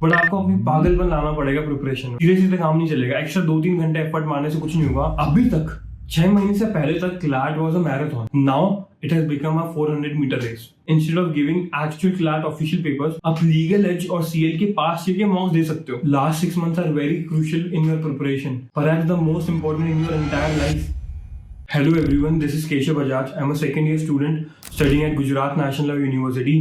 But आपको अपनी पागलपन लाना पड़ेगा प्रिपरेशन में। सीधे सीधे काम नहीं चलेगा। एक्स्ट्रा 2-3 घंटे एफर्ट मारने से कुछ नहीं होगा। अभी तक 6 महीने से पहले तक CLAT was a marathon. Now it has become a 400-meter race. Instead of giving actual CLAT official papers, आप legal edge और CL के पास के मॉक्स दे सकते हो। Last 6 months are very crucial in your preparation, perhaps the most important in your entire life. Hello everyone, this is Keshav Bajaj. I'm a second year student studying at Gujarat National Law University,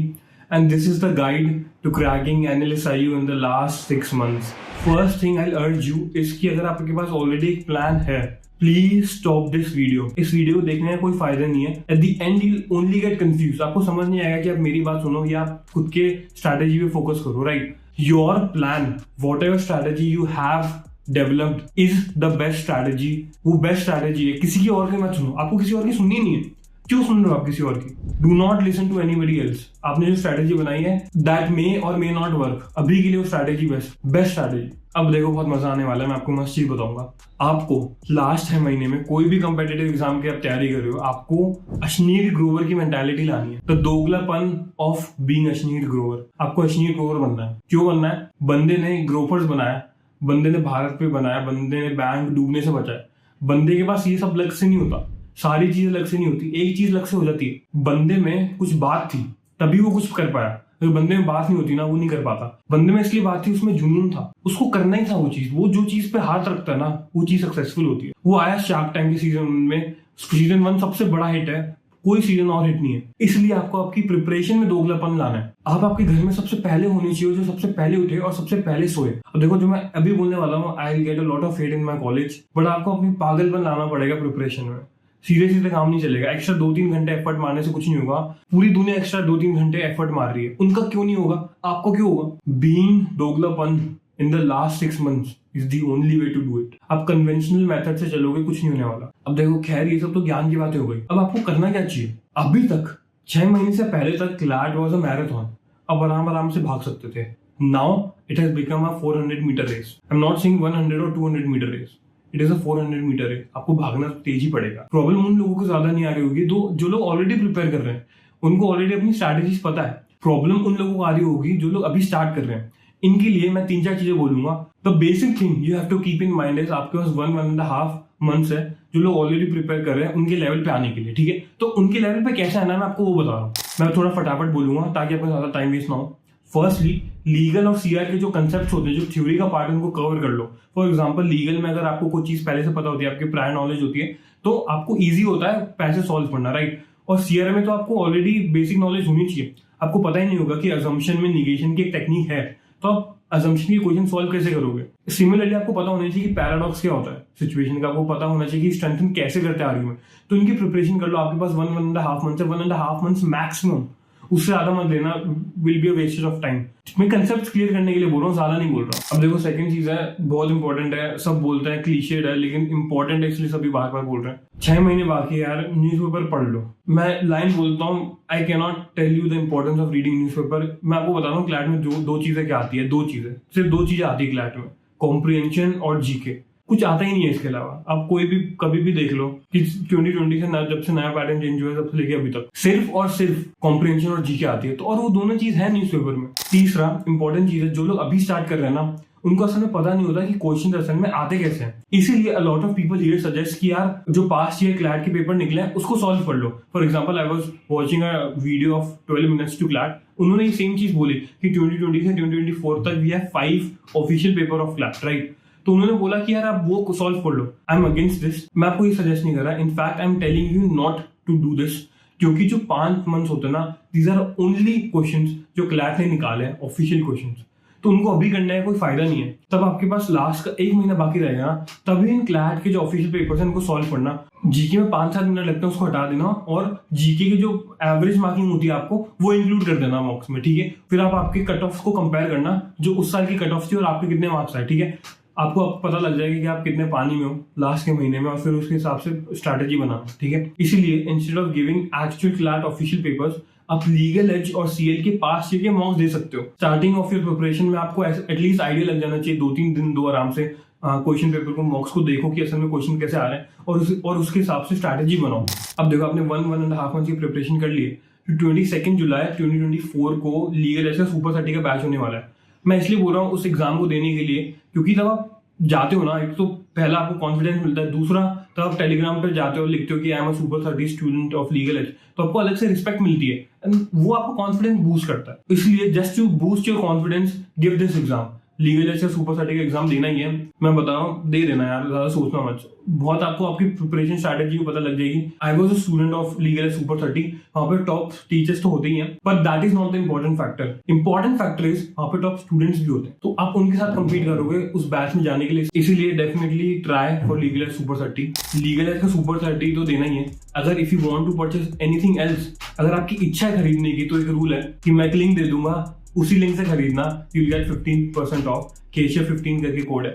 and this is the guide to cracking NLSIU in the last 6 months. First thing I'll urge you is कि अगर आपके पास already एक plan है, please stop this video. इस video को देखने का कोई फायदा नहीं है। At the end you only get confuse. आपको समझ नहीं आएगा कि आप मेरी बात सुनो या आप खुद के स्ट्रैटेजी पे फोकस करो। Right, your plan, what ever strategy you have developed is the best strategy. वो बेस्ट स्ट्रैटेजी है, किसी की और की मत सुनो। आपको किसी और की सुननी नहीं है। क्यों सुन रहे हो आप किसी और की? Do not listen to anybody else. आपने जो स्ट्रैटेजी बनाई है दैट मे और मे नॉट वर्क। अभी के लिए वो स्ट्रैटेजी बेस्ट स्ट्रैटेजी। अब देखो बहुत मजा आने वाला है। मैं आपको मस्त चीज बताऊंगा। आपको लास्ट 6 महीने में कोई भी कंपेटिटिव एग्जाम की आप तैयारी कर रहे हो, आपको अश्नीर ग्रोवर की मेंटालिटी लानी है। तो दोगलापन ऑफ बीइंग अश्नीर ग्रोवर। आपको अश्नीर ग्रोवर बनना है। क्यों बनना है? बंदे ने ग्रोफर्स बनाया, बंदे ने भारत पे बनाया, बंदे ने बैंक डूबने से बचाया। बंदे के पास ये सब लक्ष्य से नहीं होता, सारी चीजें लक्ष्य नहीं होती। एक चीज लक्ष्य हो जाती है। बंदे में कुछ बात थी तभी वो कुछ कर पाया। अगर बंदे में बात नहीं होती ना, वो नहीं कर पाता। बंदे में इसलिए बात थी, उसमें जुनून था, उसको करना ही था वो चीज। वो जो चीज पे हाथ रखता है ना, वो चीज सक्सेसफुल होती है। वो आया शार्क टैंक के सीजन में। सीजन 1 सबसे बड़ा हिट है, कोई सीजन और हिट नहीं है। इसलिए आपको आपकी प्रिपरेशन में दोगलापन लाना है। आप आपके घर में सबसे पहले होनी चाहिए, जो सबसे पहले उठे और सबसे पहले सोए। अब देखो, जो मैं अभी बोलने वाला हूँ, I will get a lot of hate in my college, but आपको अपनी पागलपन लाना पड़ेगा प्रिपरेशन में। सीधे सीधे काम नहीं चलेगा। एक्स्ट्रा 2-3 घंटे एफर्ट मारने से कुछ नहीं होगा। पूरी दुनिया एक्स्ट्रा 2-3 घंटे एफर्ट मार रही है। उनका क्यों नहीं होगा? आपको क्यों होगा? बीइंग दोगलापन in the last 6 months is the only way to do it. आप कन्वेंशनल मेथड से चलोगे, कुछ नहीं होने वाला। अब देखो, खैर ये सब तो ज्ञान की बातें हो गई। अब आपको करना क्या चाहिए? अभी तक 6 महीने से पहले तक क्लैट वाज अ मैराथन। अब आराम से भाग सकते थे। Now it has become a 400-meter race. I am not saying 100 और 200-meter race. It is a 400-meter race. आपको भागना तेज ही पड़ेगा। प्रॉब्लम उन लोगों को ज्यादा नहीं आ रही होगी जो लोग ऑलरेडी प्रिपेयर कर रहे हैं। उनको ऑलरेडी अपनी स्ट्रैटेजीज पता है। प्रॉब्लम उन लोगों को आ रही होगी जो लोग अभी स्टार्ट कर रहे हैं। इनके लिए मैं 3-4 चीजें बोलूंगा। The basic thing you have to keep in mind is आपके पास 1.5 months है जो लोग ऑलरेडी प्रिपेयर कर रहे हैं उनके लेवल पे आने के लिए। ठीक है, तो उनके लेवल पे कैसे आना है मैं आपको वो बता रहा हूँ। मैं थोड़ा फटाफट बोलूंगा ताकि आपका ज्यादा टाइम वेस्ट ना हो। फर्स्टली, लीगल और सीआर के जो कंसेप्ट होते हैं, जो थ्योरी का पार्ट है, उनको कवर कर लो। फॉर एग्जांपल, लीगल में अगर आपको कोई चीज पहले से पता होती है, आपकी प्रायर नॉलेज होती है, तो आपको इजी होता है पैसे सॉल्व करना। राइट, और सीआर में तो आपको ऑलरेडी बेसिक नॉलेज होनी चाहिए। आपको पता ही नहीं होगा कि अजम्पशन में निगेशन की एक टेक्निक है, तो आप अजम्पशन की क्वेश्चन सॉल्व कैसे करोगे? सिमिलरली आपको पता होना चाहिए कि पैराडॉक्स क्या होता है सिचुएशन का। आपको पता होना चाहिए कि स्ट्रेंथन कैसे करते हैं आर्ग्यूमेंट। तो इनकी प्रिपरेशन कर लो। आपके पास 1.5 months है, 1.5 months मैक्सिमम, उससे ज्यादा मत लेना। Will be a wastage of time. मैं कंसेप्ट क्लियर करने के लिए बोल रहा हूँ, ज्यादा नहीं बोल रहा। अब देखो, सेकंड चीज है, बहुत इंपॉर्टेंट है। सब बोलते हैं क्लीशेड है, लेकिन इंपॉर्टेंट है, इसलिए सभी बार बार बोल रहे हैं। 6 महीने बाकी है यार, न्यूज़पेपर पढ़ लो। मैं लाइन बोलता हूँ, I can not tell you the importance of reading newspaper. मैं आपको बता रहा हूँ, क्लैट में दो चीजें क्या आती है। 2 चीजें, सिर्फ 2 चीजें आती है क्लैट में, कॉम्प्रिहेंशन और जीके। कुछ आता ही नहीं है इसके अलावा। आप कोई भी कभी भी देख लो कि 2020 से जब से नया पैटर्न चेंज हुआ है, तब से लेके अभी तक सिर्फ और सिर्फ कॉम्प्रिहेंशन और जीके आती है। तो और वो दोनों चीज है न्यूज़पेपर में। तीसरा इंपॉर्टेंट चीज है, जो लोग अभी स्टार्ट कर रहे हैं ना, उनको असल में पता नहीं होता कि क्वेश्चन असल में आते कैसे हैं। इसीलिए a lot of people here suggest कि यार जो पास्ट ईयर क्लैट के पेपर निकले हैं उसको सॉल्व कर लो। For example, I was watching a video of 12 minutes to CLAT. उन्होंने ये सेम चीज बोली कि 2020 से 2024 तक we have 5 official paper of CLAT. Right, तो उन्होंने बोला कि यार आप वो सॉल्व कर लो। I am against this. मैं आपको ये सजेस्ट नहीं कर रहा। In fact I am telling you not to do this, क्योंकि जो 5 months होते हैं ना, दीज आर ओनली क्वेश्चंस जो क्लैट ने निकाले हैं, ऑफिशियल क्वेश्चंस। तो उनको अभी करने का कोई फायदा नहीं है। तब आपके पास लास्ट का 1 महीना बाकी रहेगा ना, तभी इन क्लैट के जो ऑफिशियल पेपर्स हैं उनको सॉल्व करना। जीके में 5-7 मिनट लगते हैं, उसको हटा देना, और जीके की जो एवरेज मार्किंग होती है आपको वो इंक्लूड कर देना मॉक्स में। ठीक है, फिर आप आपके कट ऑफ को कंपेयर करना, जो उस साल की कट ऑफ थी और आपके कितने मार्क्स आए। ठीक है, आपको पता लग जाएगा कि आप कितने पानी में हो लास्ट के महीने में, और फिर उसके हिसाब से स्ट्रैटेजी बनाना। ठीक है, इसीलिए instead of giving actual CLAT official papers, आप लीगल एज और सीएल के पास के मॉक्स दे सकते हो। स्टार्टिंग ऑफ योर प्रिपरेशन में आपको एटलीस्ट आइडिया लग जाना चाहिए। 2-3 दिन दो आराम से क्वेश्चन पेपर को, मॉक्स को देखो कि असल में क्वेश्चन कैसे आ रहे हैं, और उसके हिसाब से स्ट्रैटेजी बनाओ। अब देखो, आपने 1.5 months की प्रिपरेशन कर ली है। 22 जुलाई 2024 को लीगल एज का सुपर 30 का बैच होने वाला है। मैं इसलिए बोल रहा हूँ उस एग्जाम को देने के लिए, क्योंकि जब आप जाते हो ना, एक तो पहला आपको कॉन्फिडेंस मिलता है, दूसरा तब आप टेलीग्राम पर जाते हो, लिखते हो कि I am a Super 30 student of Legal Edge, तो आपको अलग से रिस्पेक्ट मिलती है एंड वो आपको कॉन्फिडेंस बूस्ट करता है। इसलिए just to boost your confidence give this exam. Legal Edge से सुपर 30 का एग्जाम देना ही है, मैं बता रहा हूँ, दे देना यार, ज्यादा सोचना मत। बहुत आपको आपकी प्रिपरेशन स्ट्रैटेजी को पता लग जाएगी। I was a student of Legal Edge Super 30, वहाँ पे टॉप टीचर्स तो होते ही हैं, but that is not the important factor. Important factor is वहाँ पे टॉप स्टूडेंट्स भी होते हैं, तो आप उनके साथ कम्पीट करोगे उस बैच में जाने के लिए। इसीलिए definitely try for Legal Edge Super 30। Legal Edge का सुपर 30 तो देना ही है। अगर if you want to purchase anything else, अगर आपकी इच्छा है खरीदने की, तो एक रूल है कि मैं एक लिंक दे दूंगा, उसी लिंक से खरीदना, you will get 15% of. Keshav 15 करके कोड है।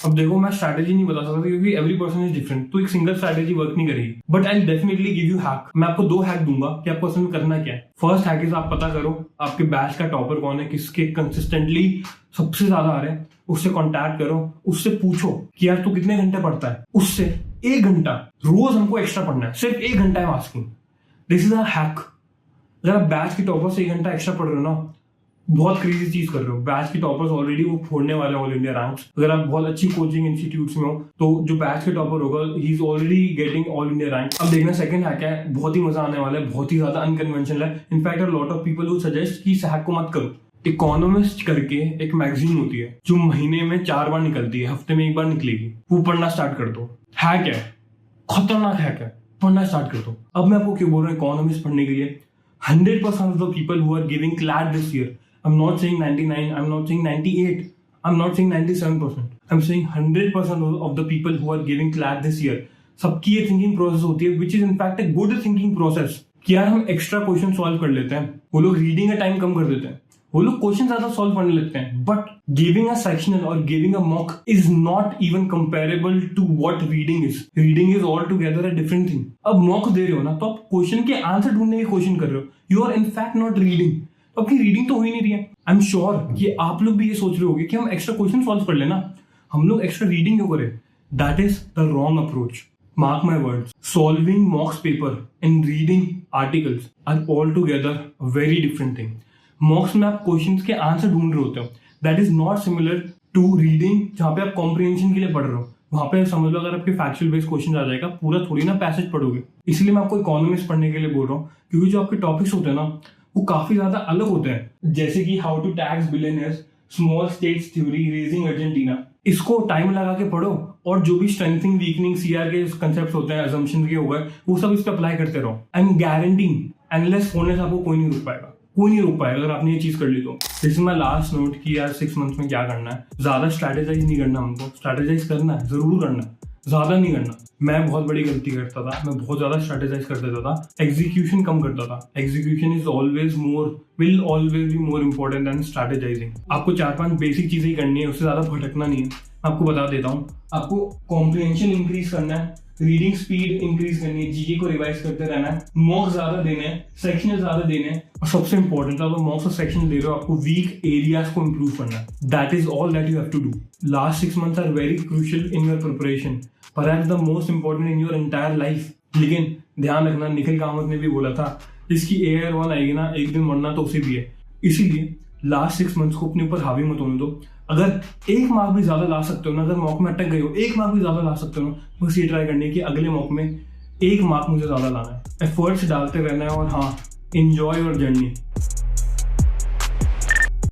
अब देखो, मैं स्ट्रैटेजी नहीं बता सकता क्योंकि एवरी पर्सन इज डिफरेंट, तो एक सिंगल स्ट्रैटेजी वर्क नहीं करेगी, but I definitely give you hack. मैं आपको 2 हैक दूंगा कि आपको असल में करना क्या है। फर्स्ट हैक इज आप पता करो आपके बैच का टॉपर कौन है, किसके कंसिस्टेंटली सबसे ज्यादा आ रहे हैं, उससे कॉन्टैक्ट करो, उससे पूछो कि यार तू कितने घंटे पढ़ता है, उससे 1 घंटा रोज हमको एक्स्ट्रा पढ़ना है, सिर्फ 1 घंटा है asking. This is a hack. अगर आप बैच के टॉपर से 1 घंटा एक्स्ट्रा पढ़ रहे हो ना, बहुत क्रेजी चीज कर रहे हो। बैच के टॉपर्स ऑलरेडी वो फोड़ने वाले ऑल इंडिया रैंक्स। अगर आप बहुत अच्छी कोचिंग इंस्टीट्यूट्स में हो, तो जो बैच के टॉपर होगा he is already getting all India rank. अब देखना सेकंड हैक है, बहुत ही मजा आने वाला है, बहुत ही ज्यादा अनकन्वेंशनल है। In fact a lot of people would suggest कि इस हैक को मत करो। इकोनॉमिस्ट करके एक मैगजीन होती है जो महीने में 4 बार निकलती है, हफ्ते में 1 बार निकलेगी, वो पढ़ना स्टार्ट कर दो। हैक है, खतरनाक हैक है, पढ़ना स्टार्ट कर दो। अब मैं आपको क्यों बोल रहा हूँ इकोनॉमिस्ट पढ़ने के लिए। 100% of the people who are giving CLAT this year, I'm not saying 99, I'm not saying 98, I'm not saying 97%. I'm saying 100% of the people who are giving CLAT this year. सबकी ये थिंकिंग प्रोसेस होती है, which is in fact a good thinking process. कि यार हम extra question solve कर लेते हैं, वो लोग रीडिंग का टाइम कम कर देते हैं, वो लोग क्वेश्चन ज्यादा सॉल्व करने लगते हैं, बट गिविंग अ सेक्शनल और giving a mock is not even comparable to what reading is. Reading is all together a different thing. अब मॉक दे रहे हो ना, तो आप क्वेश्चन के आंसर ढूंढने की कोशिश कर रहे हो, you are in fact not reading. आपकी रीडिंग तो हो ही नहीं रही है। आई एम श्योर कि आप लोग भी ये सोच रहे होंगे कि हम एक्स्ट्रा क्वेश्चन सॉल्व कर लेना, हम लोग एक्स्ट्रा रीडिंग क्यों करें। That is the wrong approach. Mark my words, solving mocks paper and reading articles are all together very different thing. Mocks में आप क्वेश्चंस के आंसर ढूंढ रहे होते हो, that is not similar to reading जहां पे आप कॉम्प्रिहेंशन के लिए पढ़ रहे हो। वहां पे समझ लो अगर आपके फैक्चुअल बेस्ड क्वेश्चन आ जाएगा, पूरा थोड़ी ना पैसेज पढ़ोगे। इसलिए मैं आपको इकोनॉमिक्स पढ़ने के लिए बोल रहा हूँ, क्योंकि जो आपके टॉपिक्स होते हैं ना, वो काफी ज्यादा अलग होते हैं। जैसे कि how to tax billionaires, small states theory, raising Argentina, इसको टाइम लगा के पढ़ो, और जो भी स्ट्रेंथनिंग, वीकनिंग, सीआर के कंसेप्ट होते हैं, अजम्पशन के हो गए, वो सब इस पे अप्लाई करते रहो। आई एम गारंटिंग एंडलेस होने से आपको कोई नहीं रोक पाएगा, कोई नहीं रोक पाएगा अगर आपने ये चीज कर ली तो। This is my last note कि यार 6 मंथ्स में क्या करना है। ज्यादा स्ट्रैटेजाइज नहीं करना, हमको स्ट्रैटेजाइज करना है, जरूर करना है, ज्यादा नहीं करना। मैं बहुत बड़ी गलती करता था, मैं बहुत ज्यादा स्ट्रैटेजाइज कर देता था, एग्जीक्यूशन कम करता था। Execution is always more, will always be more important than strategizing. आपको 4-5 बेसिक चीजें ही करनी है, उससे ज्यादा भटकना नहीं है। मैं आपको बता देता हूँ, आपको कॉम्प्रिहेंशन इंक्रीज करना है, रीडिंग स्पीड इंक्रीज करनी है, जीके को रिवाइज करते रहना है, मॉक ज्यादा देने हैं, सेक्शनल ज्यादा देने हैं, और सबसे इंपॉर्टेंट अगर मॉक्स और सेक्शन दे रहे हो, आपको वीक एरियाज को इंप्रूव करना है। That is all that you have to do. Last 6 months are very crucial in your preparation, perhaps the most important in your entire life. लेकिन ध्यान रखना, निखिल कामत ने भी बोला था, इसकी AR1 आएगी ना, एक दिन मरना तो उसे भी है। इसीलिए लास्ट 6 मंथ्स को अपने ऊपर हावी मत होने दो। अगर 1 मार्क भी ज्यादा ला सकते हो ना, अगर मॉक में अटक गए हो, 1 मार्क भी ज्यादा ला सकते हो ना, बस ये ट्राई करनी है कि अगले मॉक में 1 मार्क मुझे ज्यादा लाना है। एफर्ट्स डालते रहना है, और हाँ, एंजॉय योर जर्नी।